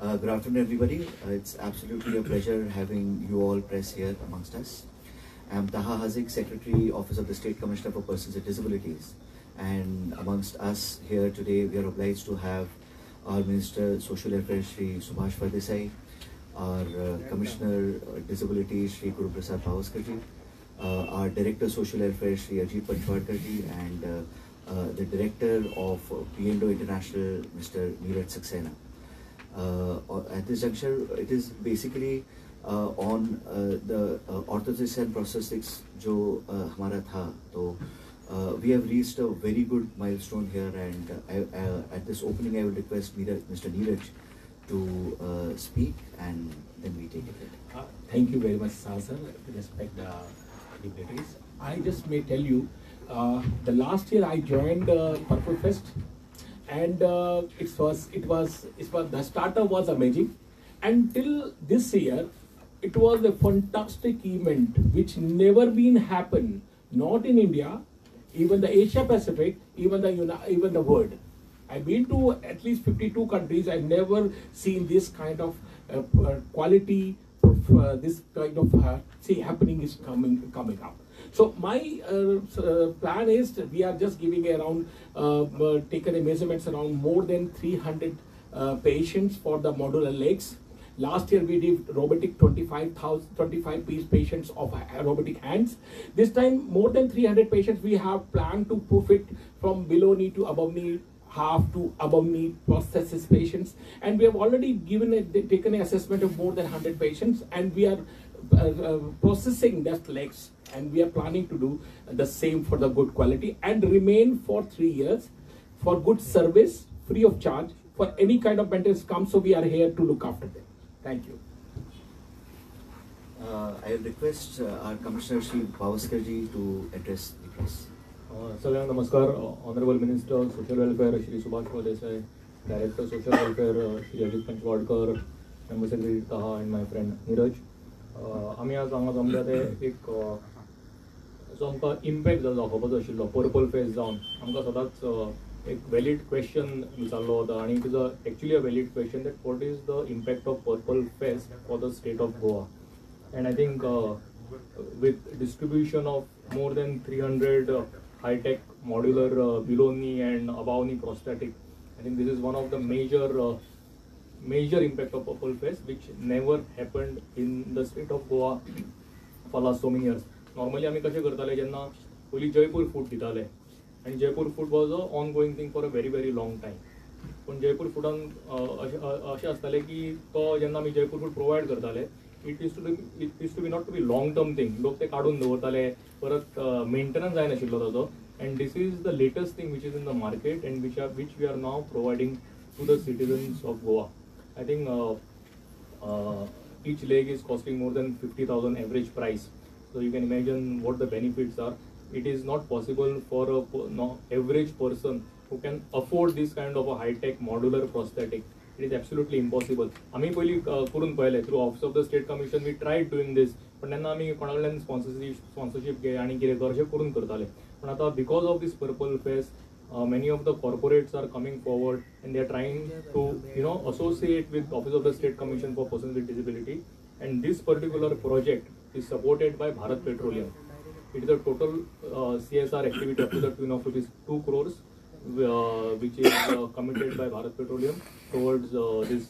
Good afternoon, everybody. It's absolutely a pleasure having you all press here amongst us. I'm Taha Hazik, Secretary, Office of the State Commissioner for Persons with Disabilities. And amongst us here today, we are obliged to have our Minister, Social Affairs, Shri Subhash Desai, our Commissioner, Disability, Shri Guru Prasad Pawaskarji, our Director, Social Affairs, Shri Ajit Panchwadkarji, and the Director of P&O International, Mr. Neeraj Saxena. At this juncture, it is basically on the orthosis and prosthetics जो हमारा था, तो we have reached a very good milestone here, and at this opening I will request Mr. Neeraj to speak, and then we take it. Thank you very much, sir. Respect the dignitaries. I just may tell you, the last year I joined Purple Fest, and the starter was amazing. Until this year, it was a fantastic event which never been happen, not in India, even the Asia Pacific, even the world. I've been to at least 52 countries. I've never seen this kind of quality of this kind of happening is coming up. So my plan is we are just giving around taken a measurements around more than 300 patients for the modular legs. Last year we did robotic 25 piece patients of robotic hands. This time more than 300 patients we have planned to fit from below knee to above knee, half to above knee prosthesis patients, and we have already taken an assessment of more than 100 patients, and we are processing that legs, and we are planning to do the same for the good quality and remain for 3 years for good service, free of charge for any kind of maintenance comes. So we are here to look after them. Thank you. I request our Commissioner Shri Pawaskarji to address the press. सगळ्यांना नमस्कार. Honourable minister social welfare Shri Subhash Desai, director social welfare Shri Ajit Panchwadkar, member secretary Taha and my friend Neeraj. आमी आज हांगा जमल्या ते एक जो आमकां impact जो दाखोवपाचो आशिल्लो पर्पल फेस्ट जावन आमकां सदांच एक वॅलीड क्वेश्चन विचारलो वता, आनी it is actually a valid question that what is the impact of purple fest for the state of Goa. End I think with distribution of more than 300 high-tech modular below knee and above knee prosthetic, I think this is one of the major impact of Purple Fest which never happened in the state of Goa for last so many years. Normally आम्ही कशें करताले जेन्ना पयलीं Jaipur food दिताले, and Jaipur food was a ongoing thing for a very long time. पण Jaipur Fudan अशें आसतालें की तो जेन्ना आमी जयपूर फूड प्रोवायड करताले, it used to be not to be long term thing. लोक ते काढून दवरताले, परत मेंटेनन्स जायनाशिल्लो ताजो. And this is the latest thing which is in the market and which we are now providing to the citizens of Goa. I think each leg is costing more than 50,000 average price. So you can imagine what the benefits are. It is not possible for a average person who can afford this kind of a high-tech modular prosthetic. It is absolutely impossible. आम्ही पयली करून पळयले through office of the state commission. We tried doing this, पण तेन्ना आमी कोणा कडल्यान sponsorship घे आनी कितें कर अशें करून करताले. पण आतां because of this purple fest many of the corporates are coming forward and they are trying to associate with office of the state commission for persons with disability, and this particular project is supported by Bharat Petroleum. It is a total CSR activity up to the tune of ₹2 crores which is committed by Bharat Petroleum towards this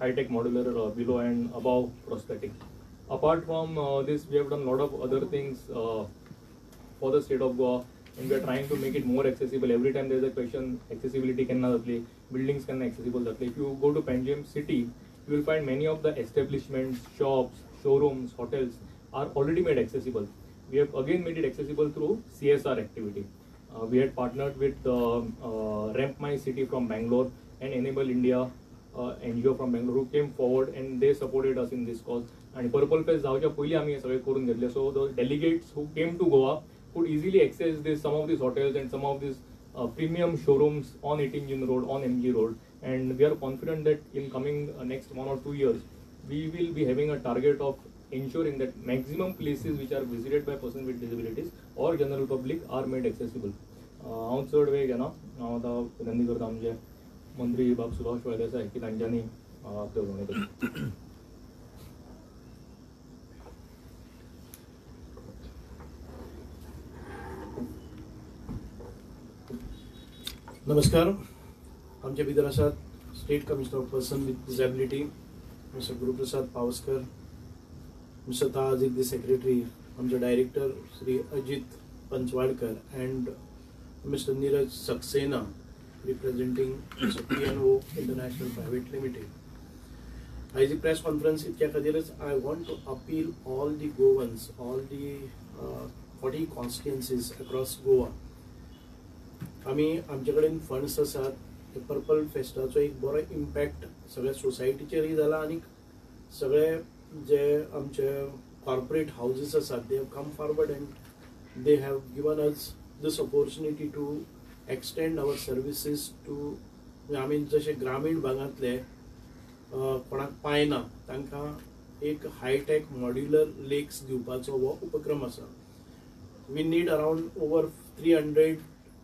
high-tech modular below and above prosthetic. Apart from this, we have done a lot of other things for the state of Goa, and we are trying to make it more accessible. Every time there is a question, accessibility can buildings can accessible. If you go to Panjim city, you will find many of the establishments, shops, showrooms, hotels are already made accessible. We have again made it accessible through CSR activity. We had partnered with Ramp My City from Bangalore and Enable India NGO from Bangalore, who came forward and they supported us in this cause. And Purple Fest जावच्या पयलीं आमी हे सगळे करून घेतले. So the delegates who came to Goa could easily access some of these hotels and some of these premium showrooms on 18 June Road, on MG Road. And we are confident that in coming next 1 or 2 years, we will be having a target of ensuring that maximum places which are visited by persons with disabilities or general public are made accessible. हांव चड वेळ घेना. हांव आतां विनंती करता आमचे मंत्री बाब सुभाष देसाई की तांच्यांनी आपल्या उलवण्याबद्दल. नमस्कार. आमच्या भितर आसात state commissioner of person with disability mister Guruprasad Pawaskar, mister Taha Hazik the secretary, आमचे director Shri Ajit Panchwadkar and mister Neeraj Saxena representing PNO international private limited. आयज प्रेस कॉन्फरन्स इतक्या खातीरच I want to appeal all the Goans, all the 40 constituencies across Goa. आम्ही आमचे कडेन funds आसात. ते purple फेस्टाचो एक बरो इम्पॅक्ट सगळ्या सोसायटीचेरय जाला आनी सगळे जे आमचे कॉर्पोरेट हाऊसेस आसात they have come forward and they have given us this opportunity to extend our services to. आमी जशे ग्रामीण भागांतले कोणाक पायना तांकां एक हायटेक मॉड्युलर लेक्स दिवपाचो हो उपक्रम आसा. We need around over 300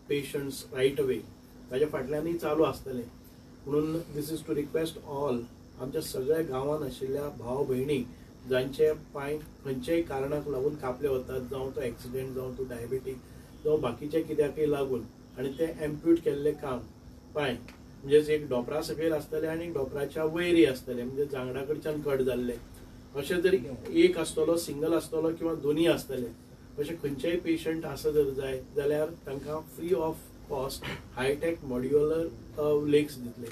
patients right away. ताच्या फाटल्यानय चालू आसतले म्हणून this is to request all आमच्या सगळ्या गांवांत आशिल्ल्या भाव भयणी जांचे पांय खंयच्याय कारणाक लागून कापले वतात, जावं तो एक्सिडेंट, जावं तो डायबिटीक, जावं बाकीच्या कित्याकय लागून, आनी ते एम्प्यूट केल्ले काम पांय म्हणजे एक डॉपरा सकयल आसतले आनी डॉपराच्या वयरय आसतले, म्हणजे जांगडा कडच्यान कट जाल्ले अशें तरी एक आसतलो, सिंगल आसतलो किंवा दोनूय आसतले. अशें खंयचेय पेशंट आसा जर जाय जाल्यार तांकां free of cost high tech modular legs दितले.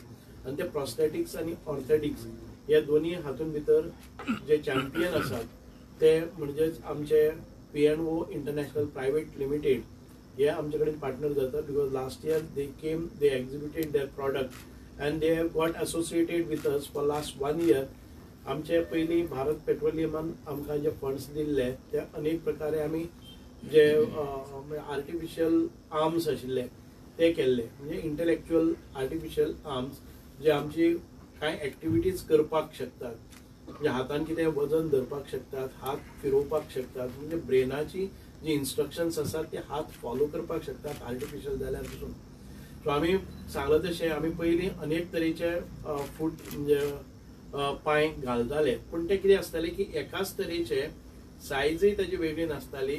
आनी ते प्रॉस्थेटिक्स आनी ऑर्थेटिक्स ह्या दोनूय हातूंत भितर जे चॅम्पियन आसात ते म्हणजेच आमचे PNO इंटरनॅशनल प्रायव्हेट लिमिटेड हे आमचे कडेन पार्टनर जातात. Because last year they came, they exhibited their product and they have got associated with us for last 1 year. आमचे पयलीं भारत पेट्रोलियमान आमकां जे फंड्स दिल्ले ते अनेक प्रकारे आमी जे आर्टिफिशियल आर्म्स आशिल्ले ते केल्ले, म्हणजे इंटलेक्च्युअल आर्टिफिशियल आर्म्स जे आमची कांय एक्टिविटीज करपाक शकतात, म्हणजे हातान कितें वजन धरपाक शकतात, हात फिरोवपाक शकतात, म्हणजे ब्रेनाची जी इन्स्ट्रक्शन्स आसात ते हात फॉलो करपाक शकतात आर्टिफिशियल जाल्यार पसून. सो आमी सांगले तशें आमी पयलीं अनेक तरेचे फूट म्हणजे पांय घालताले, पूण ते कितें आसताले की एकाच तरेचे सायजय ताची वेगळी नासताली.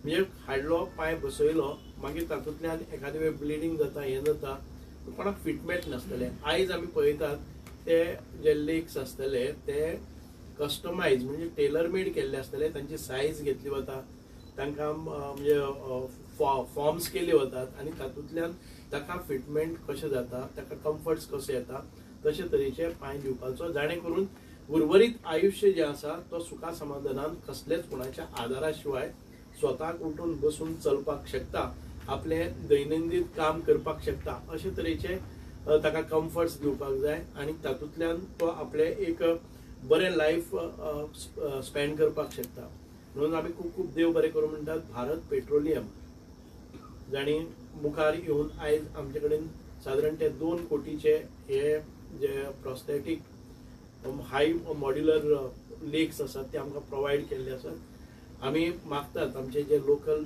म्हणजे हाडलो पांय बसयलो मागीर तातूंतल्यान एखादे वेळ ब्लिडींग जाता, हें जाता, कोणाक फिटमेट नासतले. आयज आमी पळयतात ते जे लेग्स आसतले ते कस्टमायज म्हणजे टेलर मेड केल्ले आसतले. तांची सायज घेतली वता, तांकां म्हणजे फॉर्म्स केले वतात आनी तातूंतल्यान ताका फिटमेंट कशें जाता, ताका कम्फर्ट्स कशे येता तशे तरेचे पांय दिवपाचो, जाणे करून उर्वरीत आयुश्य जे आसा तो सुखा समाधानान कसलेच कोणाच्या आदारा शिवाय स्वताक उठून बसून चलपाक शकता, आपले दैनंदीन काम करपाक शकता, अशे तरेचे ताका कम्फर्ट्स दिवपाक जाय आनी तातूंतल्यान तो आपले एक बरें लायफ स्पेंड करपाक शकता. म्हणून आमी खूब खूब देव बरें करूं म्हणटात. भारत पेट्रोलियम जाणी मुखार येवन आयज आमचे कडेन सादारण ते 2 कोटीचे हे जे प्रॉस्थेटीक हाय मॉड्युलर लेग्स आसात ते आमकां प्रोवायड केल्ले आसात. आमी मागतात आमचे जे लोकल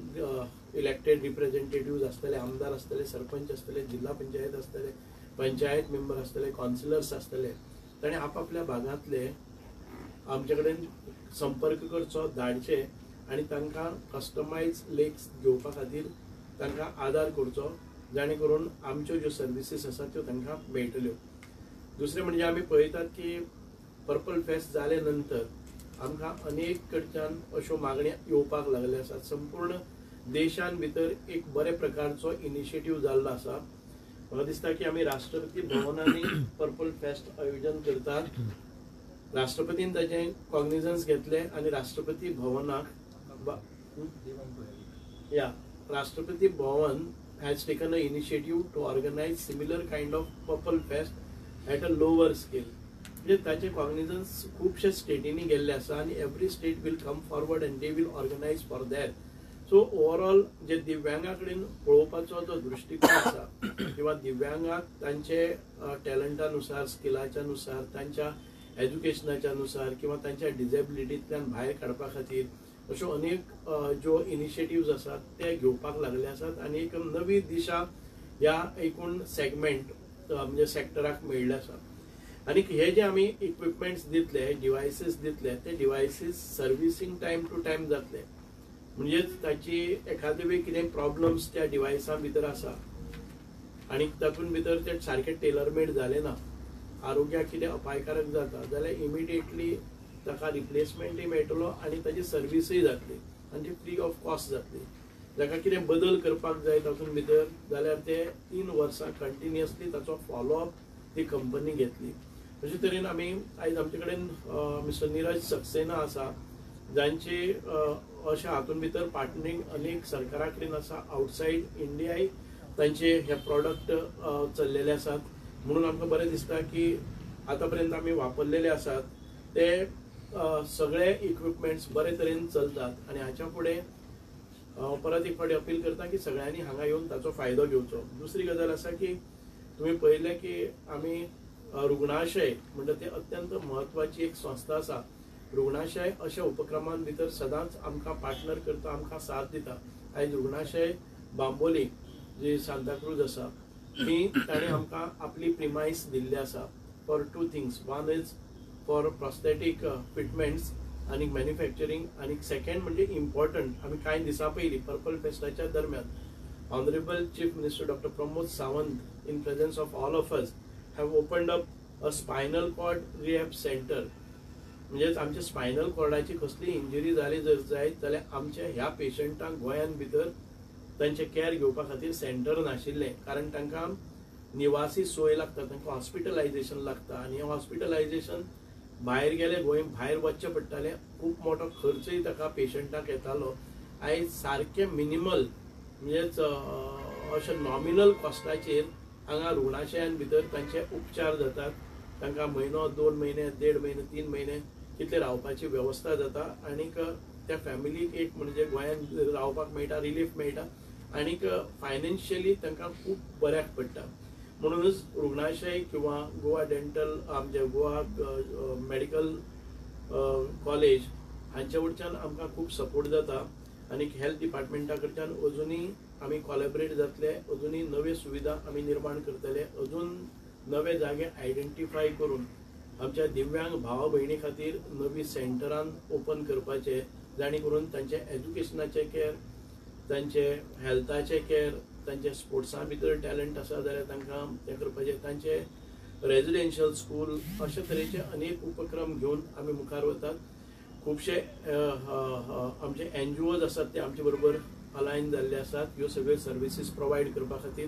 इलेक्टेड रिप्रेझेंटेटिव्ज आसतले, आमदार आसतले, सरपंच आसतले, जिल्हा पंचायत आसतले, पंचायत मेंबर आसतले, काउन्सिलर्स आसतले, ताणें आपापल्या भागांतले आमचे कडेन संपर्क करचो, धाडचे आनी तांकां कस्टमायज लेग्स घेवपा खातीर तांकां आदार करचो, जाणे करून आमच्यो ज्यो सर्विसीस आसात त्यो तांकां मेळटल्यो. दुसरें म्हणजे आमी पळयतात की पर्पल फेस्ट जाले नंतर आमकां अनेक कडच्यान अश्यो मागण्यो येवपाक लागले आसात. संपूर्ण देशान भितर एक बरे प्रकारचो इनिशिएटीव जाल्लो आसा. म्हाका दिसता की आमी राष्ट्रपती भवनांनी पर्पल फेस्ट आयोजन करतात. राष्ट्रपतीन ताचें कॉग्निझन्स घेतले आनी राष्ट्रपती भवनाक राष्ट्रपती भवन has taken an initiative to organize similar kind of purple fest at a lower scale. म्हणजे ताचे कॉग्निझन्स खूपशे स्टेटींनी गेल्ले आसा आनी every state will come forward and they will organise for that. So overall जे दिव्यांगा कडेन पळोवपाचो जो दृश्टिकोन आसा किंवा दिव्यांगाक तांचे टॅलंटानुसार, स्किलाच्या नुसार, तांच्या एज्युकेशनाच्या नुसार किंवा तांच्या डिजेबिलिटींतल्यान भायर काडपा खातीर अश्यो अनेक ज्यो इनिशिएटिव्ज आसात ते घेवपाक लागले आसात आनी एक नवी दिशा ह्या एकूण सेगमेंट म्हणजे सेक्टराक मेळिल्ले आसा. आणि हे जे आम्ही इक्विपमेंट्स दितले, डिव्हायसेस दितले, ते devices servicing time to time जातले. म्हणजेच ताची एखादे वेळ कितें प्रॉब्लम्स त्या डिव्हायसा भितर आसा आणि तातूंत भितर ते सारखे टेलरमेड जाले ना, आरोग्याक कितें अपायकारक जाता जाल्यार इमिडिएटली ताका रिप्लेसमेंटूय मेळटलो आणि ताची सर्व्हिसूय जातली आणि ती फ्री ऑफ कॉस्ट जातली. जाका कितें बदल करपाक जाय तातूंत भितर जाल्यार ते 3 वर्सां कंटिन्युअसली ताचो फॉलोअप ती कंपनी घेतली. अशे तरेन आमी आयज आमचे कडेन मिस्टर नीरज सक्सेना आसा, जांचे अशा हातूंत भितर पार्टनरींग अनेक सरकारा कडेन आसा. आउटसायड इंडियाय तांचे हे प्रॉडक्ट चल्लेले आसात. म्हणून आमकां बरें दिसता की आतां पर्यंत आमी वापरलेले आसात ते सगळे इक्विपमेंट्स बरे तरेन चलतात आणि हाच्या फुडें परत एक फावटी अपील करता की सगळ्यांनी हांगा येवन ताचो फायदो घेवचो. दुसरी गजाल आसा की तुमी पळयलें की आमी रुग्णाशय म्हणजे ते अत्यंत म्हत्वाची एक संस्था आसा. रुग्णाशय अशा उपक्रमान भितर सदांच आमकां पार्टनर करता, आमकां साथ दिता. आयज रुग्णाशय बांबोली जी सांताक्रूज आसा ती ताणें आमकां आपली प्रिमायस दिल्ली आसा for 2 things. One is for prosthetic fitments आणि मॅन्युफॅक्चरिंग आणि सेकंड म्हणजे इम्पॉर्टंट आमी कांय दिसां पयलीं पर्पल फेस्टाच्या दरम्यान honourable chief minister doctor Pramod Sawant in presence of all of us have opened up a spinal cord rehab centre. म्हणजेच आमच्या स्पायनल कॉर्डाची कसली इंजरी जाली जर जायत जाल्यार आमच्या ह्या पेशंटांक गोंयान भितर तांचे केअर घेवपा खातीर सेंटर नाशिल्लें, कारण तांकां निवासी सोय लागता, तांकां हॉस्पिटलायझेशन लागता आणि हें हॉस्पिटलायझेशन भायर गेले गोंय भायर वचचें पडटालें. खूब मोठो खर्चय ताका पेशंटाक येतालो. आयज सारके मिनिमल म्हणजेच अशे नॉमिनल कॉस्टाचेर हांगा रुग्णाशयान भितर तांचे उपचार जातात. तांकां म्हयनो 2 म्हयने 1.5 म्हयने 3 म्हयने कितले रावपाची वेवस्था जाता आनीक त्या फॅमिलीक एक म्हणजे गोंयान रावपाक मेळटा, रिलीफ मेळटा आनीक फायनान्शियली तांकां खूब बऱ्याक पडटा. म्हणूनच रुग्णाशय किंवा गोवा डेंटल आमचे गोवा मेडिकल कॉलेज हांचे वयच्यान आमकां खूब सपोर्ट जाता आनी हेल्थ डिपार्टमेंटा कडच्यान अजुनूय आमी कोलॅबरेट जातले, अजुनूय नव्यो सुविधा आमी निर्माण करतले, अजून नवे जागे आयडेंटिफाय करून आमच्या दिव्यांग भावा भयणी खातीर नवी सेंटरान ओपन करपाचे, जाणी करून तांचे एज्युकेशनाचे केअर, तांचे हेल्थाचे केअर, तांचे स्पोर्ट्सा भितर टॅलंट आसा जाल्यार तांकां हें करपाचें, तांचे रेजिडेन्शियल स्कूल अशे तरेचे अनेक उपक्रम घेवन आमी मुखार वतात. खुबशे आमचे NGOs आसात ते आमचे बरोबर अलायन जाल्ले आसात ह्यो सगळ्यो सर्विसीस प्रोवायड करपा खातीर.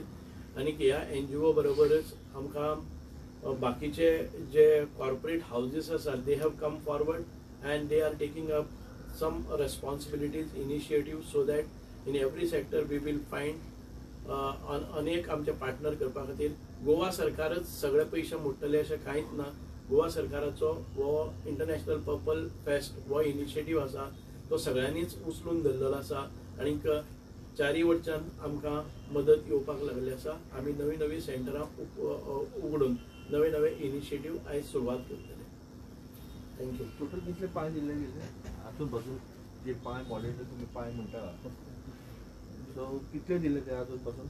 आनी ह्या NGO बरोबरच आमकां बाकीचे जे कॉर्पोरेट हाऊसेस आसात they have come forward and they are taking up some responsibilities initiative so that in every sector we will find अनेक आमचे पार्टनर करपा खातीर. गोवा सरकारच सगळे पयशे मोडटले अशें कांयच ना. गोवा सरकाराचो हो इंटरनॅशनल पर्पल फेस्ट हो इनिशिएटिव्ह आसा तो सगळ्यांनीच उचलून धरलेलो आसा आनीक चारी वटच्यान आमकां मदत येवपाक लागली आसा. आमी नवी नवी सेंटरां उगडून नवे नवे इनिशिएटिव्ह आयज सुरवात करतले. थँक्यू. टोटल कितले पांय दिल्ले गेले हातून पासून जे पांय मॉडेल तुमी पांय म्हणटा सो कितले दिले ते हातून पासून?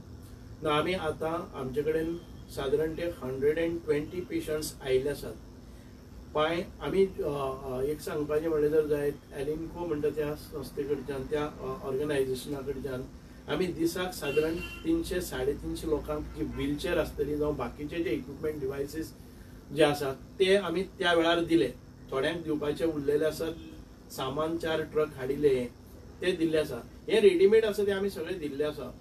ना आमी आतां आमचे कडेन सादारण ते 120 पेशंट्स आयिल्ले आसात. पांय आमी एक सांगपाचें म्हणलें जर जायत एलिमको म्हणटा त्या संस्थे कडच्यान त्या ऑर्गनायझेशना कडच्यान आमी दिसाक सादारण 300-350 लोकांक जी व्हीलचेअर आसतली जावं बाकीचे जे इक्विपमेंट डिव्हायसीस जे आसात ते आमी त्या वेळार दिले. थोड्यांक दिवपाचे उरलेले आसात. सामान 4 ट्रक हाडिल्ले ते दिल्ले आसा. हे रेडीमेड आसा ते आमी सगळे दिल्ले आसा.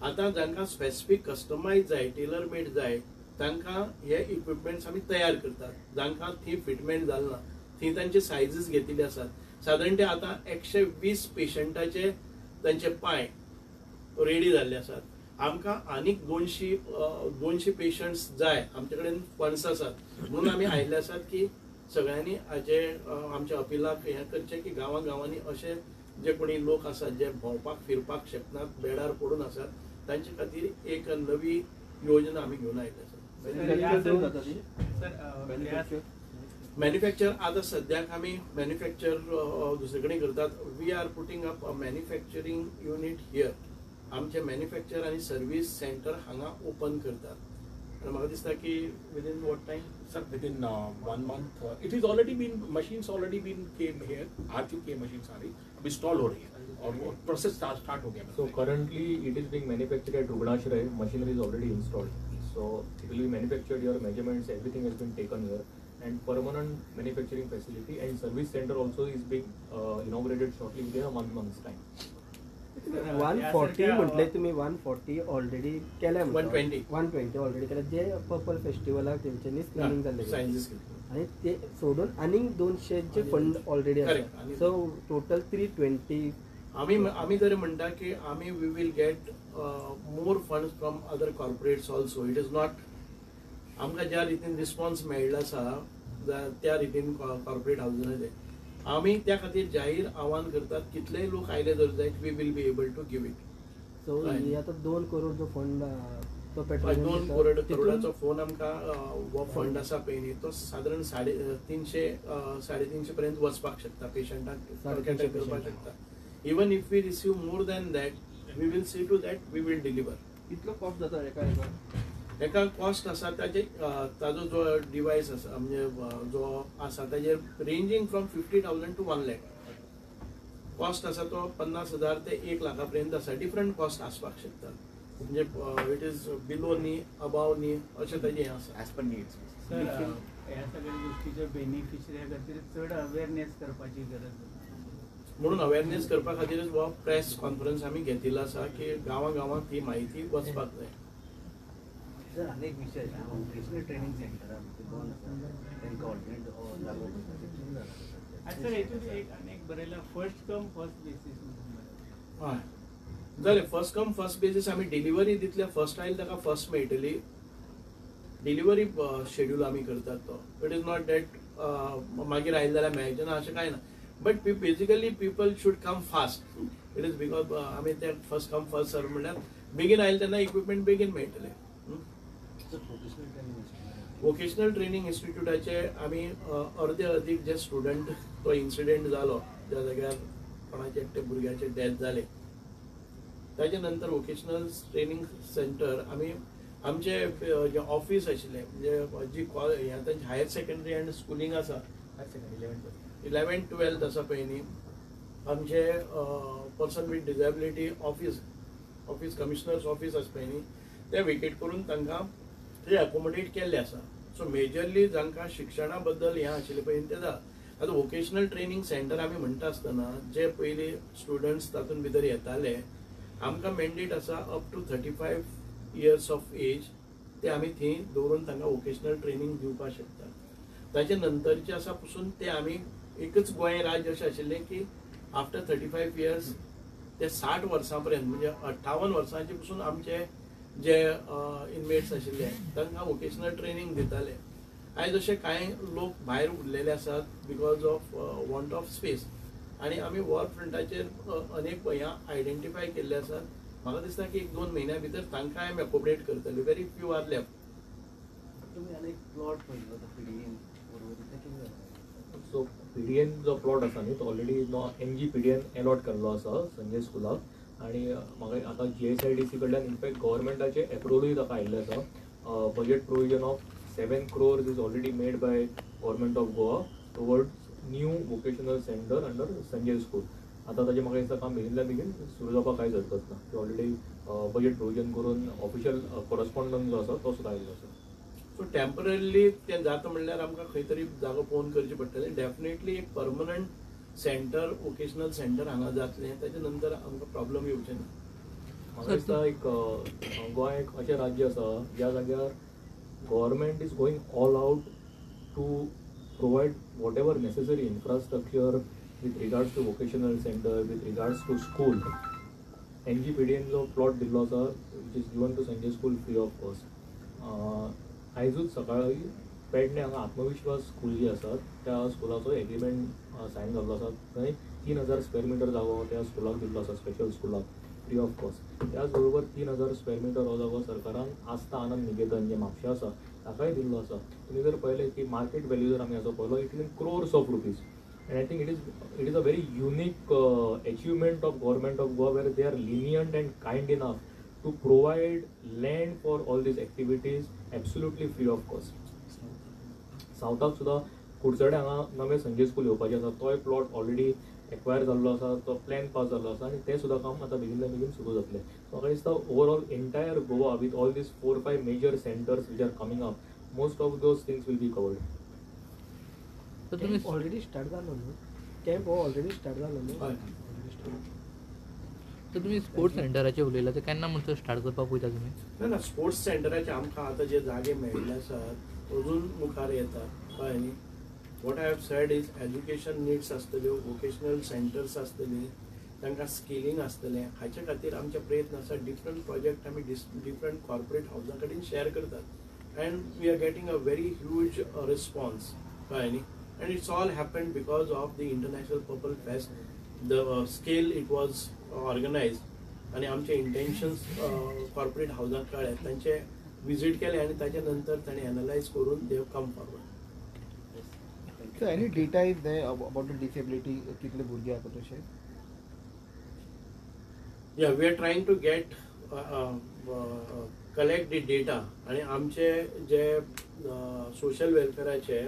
आतां जांकां स्पेसिफीक कस्टमायज जाय, टेलर मेड जाय तांकां हे इक्विपमेंट्स आमी तयार करतात. जांकां थंय फिटमेंट जालना थंय तांचे सायझीस घेतिल्ले आसात. सादारण ते आतां 120 पेशंटाचे तांचे पांय रेडी जाल्ले आसात. आमकां आनीक 200 पेशंट्स जाय. आमचे कडेन फंड्स आसात म्हणून आमी आयिल्ले आसात की सगळ्यांनी हाचे आमच्या अपिलाक हें करचें की गांवांनी अशे जे कोणी लोक आसात जे भोंवपाक फिरपाक शकनात, बेडार पडून आसात तांचे खातीर एक नवी योजना आमी घेवन आयिल्ले आसात. मॅन्युफॅक्चर आतां सद्याक आमी मॅन्युफॅक्चर दुसरे कडेन करतात. We are putting up a manufacturing unit here. आमचे मॅन्युफॅक्चर आनी सर्वीस सेंटर हांगा ओपन करतात आनी म्हाका दिसता की within what time Sir, within 1 month, it is already been, machines already been came here, आ चुकी है machines सारी, अब install हो रही है और वो process start हो गया. So currently it is being manufactured at Rugnashray. Machinery is already installed. So it will be manufactured here. Measurements, everything has been taken here, and permanent manufacturing facility and service center also is being inaugurated shortly within a month's time. 140 म्हटले तुम्ही 140 already केल्या 120. 120 already केल्या जे purple फेस्टिवलाक तेंच्यांनी screening जाल्ले sciences आणि ते सोडून आनीक 200 चे फंड ऑलरेडी Correct. आसा सो टोटल 320 आम्ही जरी म्हणटा की आम्ही we will get more funds from other corporates also. It is not आमकां ज्या रितीन रिस्पॉन्स मेळिल्लो आसा त्या रितीन कॉर्पोरेट हाऊसांचे आम्ही त्या खातीर जाहीर आव्हान करतात कितलेय लोक आयले जर जायत we will be able to give it. So ही आता 2 करोड जो फंड तो 2 पेट्रोल करोडाचो फोन आमकां हो फंड आसा पळय न्ही तो सादारण 350 पर्यंत वचपाक शकता पेशंटाक कॅटर करपाक शकता. Even if we receive more than that we will see to that we will deliver. कितलो कॉस्ट जाता एका कॉस्ट आसा ताजो जो डिवायस आसा म्हणजे जो आसा ताजेर ranging from 50,000 to 1 lakh. Cost आसा तो 50,000 ते 1 लाखापर्यंत आसा. डिफरंट कॉस्ट आसपाक शकता म्हणजे इट इज बिलो न्ही अबाव न्ही अशें ताजें हें आसा. As per needs. सर ह्या सगळ्या गोष्टीचे बेनिफिशरी खातीर चड अवेअरनेस करपाची गरज आसा. म्हणून अवेअरनेस करपा खातीरच हो प्रेस कॉन्फरन्स आमी घेतिल्लो आसा की गांवांत ही म्हायती वचपाक जाय. सर अनेक विषय वोकेशनल ट्रेनिंग सेंटर तांकां ऑल्टरनेट जागो आनी सर हेतून एक आनीक बरयला फर्स्ट कम फर्स्ट बेसीस. हय जालें फर्स्ट कम फर्स्ट बेजीस आमी डिलिव्हरी दितले फर्स्ट आयली ताका फर्स्ट मेळटली. डिलिव्हरी शेड्यूल आमी करतात तो. इट इज नॉट दॅट मागीर आयले जाल्यार मेळचें ना अशें कांय ना. But basically people should come fast. It is because आमी ते फर्स्ट कम फर्स्ट सर्व म्हणल्यार बेगीन आयले तेन्ना इक्विपमेंट बेगीन मेळटले. वोकेशनल ट्रेनिंग इन्स्टिट्यूटाचे आमी अर्दे अदीक जे स्टुडंट तो इन्सिडेंट जालो ज्या जाग्यार कोणाचे एकटे भुरग्याचे डेथ जाले ताचे नंतर वोकेशनल ट्रेनिंग सेंटर आमी आमचे जे ऑफिस आशिल्ले म्हणजे जी हायर सेकंडरी एंड स्कुलींग आसा 11th-12th आसा पळय न्ही आमचे person with disability office commissioners office आसा पळय न्ही ते वेकेट करून तांकां ते अकोमोडेट केल्ले आसा. सो मेजरली जांकां शिक्षणा बद्दल हें आशिल्लें पळय ते जाता. आतां वोकेशनल ट्रेनिंग सेंटर आमी म्हणटा आसतना जे पयलीं स्टुडंट्स तातूंत भितर येताले आमकां मॅन्डेट आसा up to 35 years of age ते आमी थंय दवरून तांकां वोकेशनल ट्रेनिंग दिवपाक शकता. ताचे नंतरचे आसा पसून ते आमी एकच गोंय राज्य अशें आशिल्लें की आफ्टर 35 years ते 60 वर्सां पर्यंत म्हणजे 58 वर्सांचे पसून आमचे जे इनमेट्स आशिल्ले तांकां वोकेशनल ट्रेनिंग दिताले. आयज अशे कांय लोक भायर उरलेले आसात because of want of space आनी आमी वॉर फ्रंटाचेर अनेक गोंयां आयडेंटिफाय केल्ले आसात. म्हाका दिसता की 1-2 म्हयन्या भितर तांकांय आमी अकोमोडेट करतले. Very few are left. तुम्ही अनेक प्लॉट पळयलो तो पिडियन बरोबर ते कितें जालें. सो PDN जो प्लॉट आसा न्ही तो ऑलरेडी MG PDN अलॉट केल्लो आसा संजय स्कुलाक. आणि म्हाका आतां GSIDC कडल्यान इनफॅक्ट गव्हर्मेंटाचे एप्रुवलूय ताका आयिल्लें आसा. Budget provision of 7 crores is already made by government of Goa towards new vocational centre under Sanjay school. आतां ताजें म्हाका दिसता काम बेगिनल्यान बेगीन सुरू जावपाक कांयच हरकत ना. ते ऑलरेडी बजेट प्रोविजन करून ऑफिशियल कॉरस्पॉन्डन्स जो आसा तो सुद्दां आयिल्लो आसा. सो टेम्पररी ते जाता म्हणल्यार आमकां खंय तरी जागो पळोवन करचें पडटलें. डेफिनेटली एक परमनंट सेंटर वोकेशनल सेंटर हांगा जातलें ताचे नंतर आमकां प्रॉब्लम येवचें ना. म्हाका दिसता एक गोंय एक अशें राज्य आसा ज्या जाग्यार government is going all out to provide whatever necessary infrastructure with regards to vocational center, with regards to school. MG PDN जो प्लॉट दिल्लो आसा which is given to Sanjay school free of cost. आयजूच सकाळी पेडणे हांगा आत्मविश्वास school जी आसा त्या स्कुलाचो agreement Sion जाल्लो आसा. थंय 3,000 square meter जागो त्या स्कुलाक दिल्लो आसा स्पेशल स्कुलाक फ्री ऑफ कॉस्ट. त्याच बरोबर 3,000 square meter हो जागो सरकारान आस्था आनंद निकेतन जे म्हापशा आसा ताकाय दिल्लो आसा. तुमी जर पळयलें की मार्केट व्हॅल्यू जर आमी हाचो पळयलो it is in crores of rupees. And I think it is a very unique achievement of government of Goa where they are lenient and kind enough to provide land for all these activities absolutely free of cost. सावथाक सुद्धा कुडचडे हांगा नवे Sanjay school येवपाचें आसा, तो plot already acquire जाल्लो आसा, तो plan pass जाल्लो आसा आनी तें सुद्धा काम आतां बेगिनल्या बेगीन सुरू जातलें. सो म्हाका दिसता overall entire Goa with all these 4-5 major centres which are coming up, most of those things will be covered. तर तुम्ही ऑलरेडी स्टार्ट झालो न्हू, कॅम्प हो ऑलरेडी स्टार्ट जालो न्हू. तर तुम्ही स्पोर्ट्स सेंटराचेर उलयला ते केन्ना म्हणसर स्टार्ट करपाक पळयता तुमी? ना ना, स्पोर्ट्स सेंटराचे आमकां आतां जे जागे मेळिल्ले आसात अजून मुखार येता कळ्ळें न्ही. What I have said is education needs आसतल्यो, वोकेशनल सेंटर्स आसतली, तांकां स्किलिंग आसतलें. हाचे खातीर आमचे प्रयत्न आसा. डिफरंट प्रोजेक्ट आमी डिफरंट कॉर्पोरेट हावजा कडेन शेअर करतात and we are getting a very huge response कळ्ळें न्ही. And it's all happened because of the international purple fest, the scale it was organised आनी आमचे इंटेन्शन्स कॉर्पोरेट हावजाक कळ्ळे, तांचे विजीट केले आनी ताचे नंतर ताणें एनालायज करून दे have come forward. So any data is there about the disability, कितले भुरगे आसा तशें? Yeah, we are trying to get collect the data आणि आमचे जे सोशल वेलफेअराचे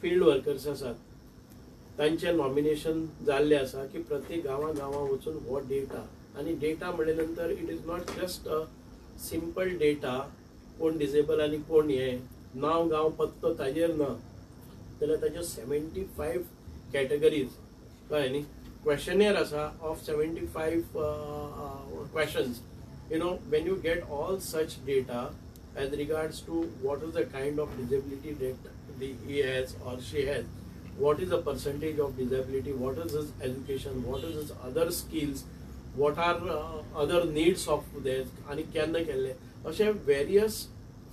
फील्ड वर्कर्स आसात तांचे नॉमिनेशन जाल्ले आसा की प्रत्येक गांवां वचून हो डेटा, आणि डेटा म्हणले नंतर it is not just a simple data कोण डिसेबल आणि कोण हे नाव गांव पत्तो ताजेर ना, जाल्यार ताज्यो 75 कॅटेगरीज कळ्ळें न्ही. क्वेश्चनेर आसा of 75 questions. You know, when you get all such data as regards to what is the kind of disability that he has or she has, what is the percentage of disability, what is his education, what is his other skills, what are other needs of theirs, आणि केन्ना केल्ले अशे various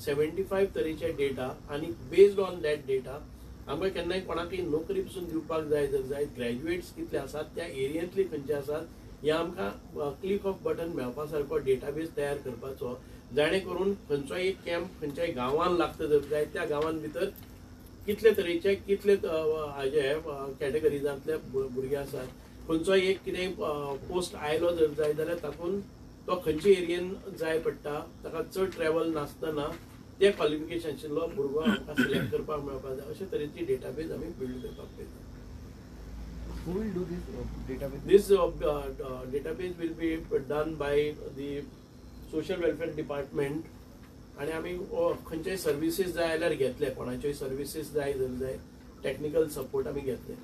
75 तरेचे data, आणि based on that data आमकां केन्नाय कोणाकय नोकरी पसून दिवपाक जाय जर जाय, ग्रॅज्युएट्स कितले आसात, त्या एरियेंतले खंयचे आसात, हे आमकां क्लिक ऑफ बटन मेळपा सारको डेटाबेस तयार करपाचो, जाणे करून खंयचोय एक कॅम्प खंयच्याय गांवांत लागता जर जाय त्या गांवांत भितर कितले तरेचे कितले हाजे कॅटेगरीजांतले भुरगे आसात, खंयचोय एक कितें पोस्ट आयलो जर जाय जाल्यार तातूंत तो खंयच्या एरियेन जाय पडटा, ताका चड ट्रॅव्हल नासतना ते क्वॉलिफिकेशनशिल्लो भुरगो आमकां सिलेक्ट करपाक मेळपाक जाय. अशे तरेची डेटाबेस आमी बिल्ड करपाक पळयता. Who will do this database? This database will be done by the social welfare department, आणि आमी खंयच्याय सर्विसीस जाय जाल्यार घेतले, कोणाच्योय सर्विसीस जाय जर जाय टेक्निकल सपोर्ट आमी घेतले.